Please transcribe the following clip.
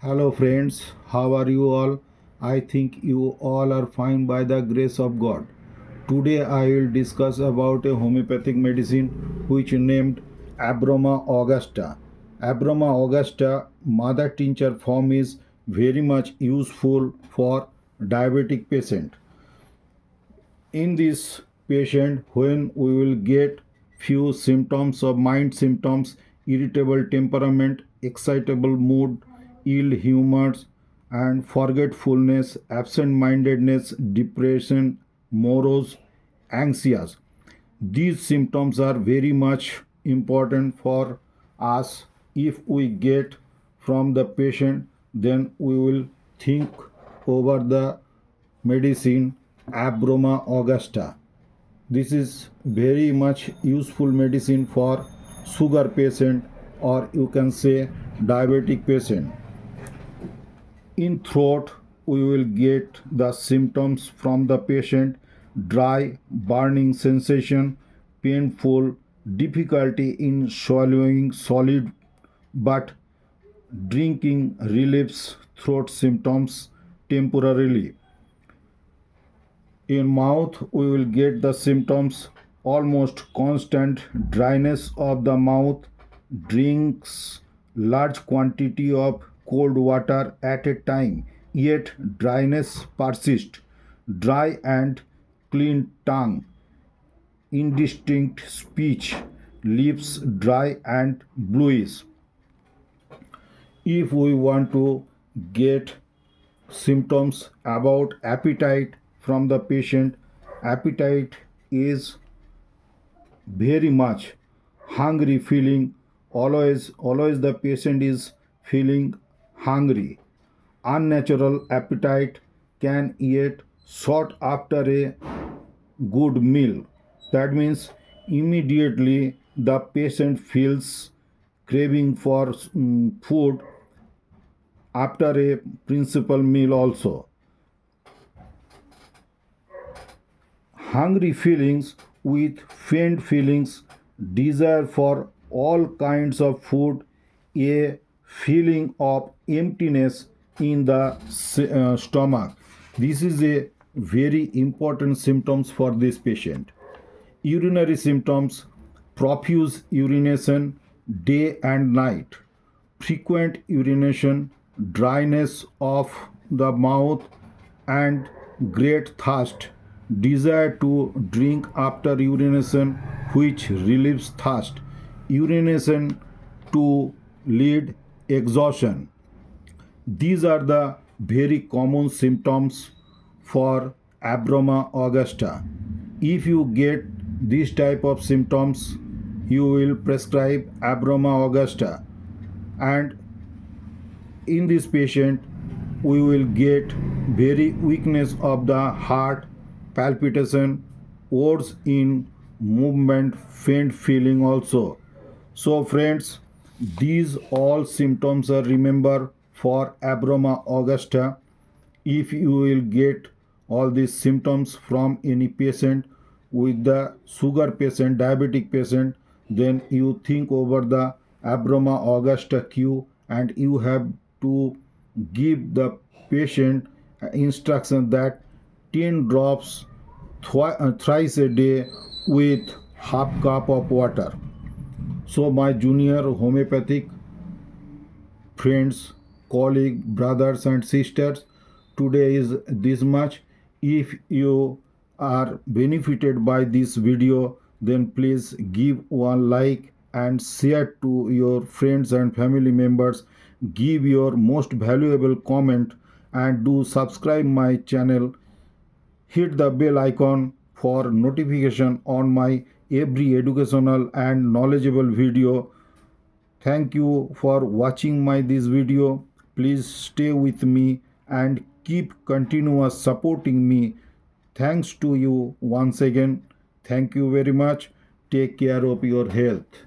Hello, friends. How are you all? I think you all are fine by the grace of God. Today, I will discuss about a homeopathic medicine which named Abroma augusta. Abroma augusta mother tincture form is very much useful for diabetic patient. In this patient, when we will get few symptoms of mind symptoms, irritable temperament, excitable mood, ill humors, and forgetfulness, absent-mindedness, depression, morose, anxious. These symptoms are very much important for us. If we get from the patient, then we will think over the medicine Abroma augusta. This is very much useful medicine for sugar patient, or you can say diabetic patient. In throat, we will get the symptoms from the patient: dry, burning sensation, painful, difficulty in swallowing solid, but drinking relieves throat symptoms temporarily. In mouth, we will get the symptoms: almost constant dryness of the mouth, drinks large quantity of cold water at a time, yet dryness persists, dry and clean tongue, indistinct speech, lips dry and bluish. If we want to get symptoms about appetite from the patient, appetite is very much hungry feeling. Always the patient is feeling hungry. Unnatural appetite can yet sought after a good meal. That means immediately the patient feels craving for food after a principal meal also. Hungry feelings with faint feelings, desire for all kinds of food, a feeling of emptiness in the stomach. This is a very important symptoms for this patient. Urinary symptoms: profuse urination day and night, frequent urination, dryness of the mouth, and great thirst, desire to drink after urination which relieves thirst, urination to lead exhaustion. These are the very common symptoms for Abroma augusta. If you get this type of symptoms, you will prescribe Abroma augusta, and in this patient we will get very weakness of the heart, palpitation, words in movement, faint feeling also. So friends, these all symptoms are remember for Abroma augusta. If you will get all these symptoms from any patient, with the sugar patient, diabetic patient, then you think over the Abroma augusta Q, and you have to give the patient instruction that 10 drops thrice a day with half cup of water. So my junior homeopathic friends, colleagues, brothers and sisters, today is this much. If you are benefited by this video, then please give one like and share to your friends and family members. Give your most valuable comment and do subscribe my channel. Hit the bell icon for notification on my every educational and knowledgeable video. Thank you for watching my this video. Please stay with me and keep continuous supporting me. Thanks to you once again. Thank you very much. Take care of your health.